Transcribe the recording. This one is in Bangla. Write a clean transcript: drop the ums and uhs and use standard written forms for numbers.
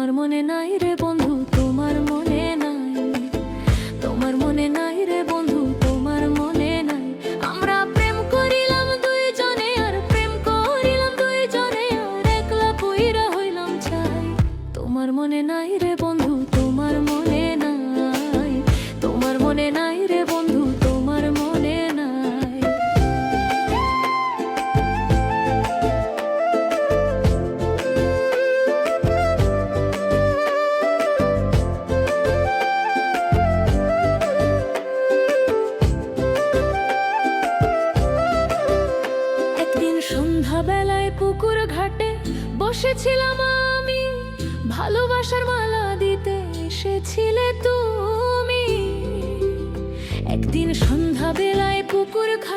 তোমার মনে নাই রে বন্ধু, তোমার মনে নাই, তোমার মনে নাই রে বন্ধু, তোমার মনে নাই। আমরা প্রেম করিলাম দুইজনে, আর প্রেম করিলাম দুইজনে, আর একলা কইরা হইলাম ছাই। তোমার মনে নাই রে বন্ধু, তোমার মনে নাই, তোমার মনে নাই রে বন্ধু, তোমার মনে নাই। সন্ধ্যাবেলায় পুকুর ঘাটে বসেছিলাম আমি, ভালোবাসার মালা দিতে এসেছিলে তুমি। একদিন সন্ধ্যাবেলায় পুকুর ঘাটে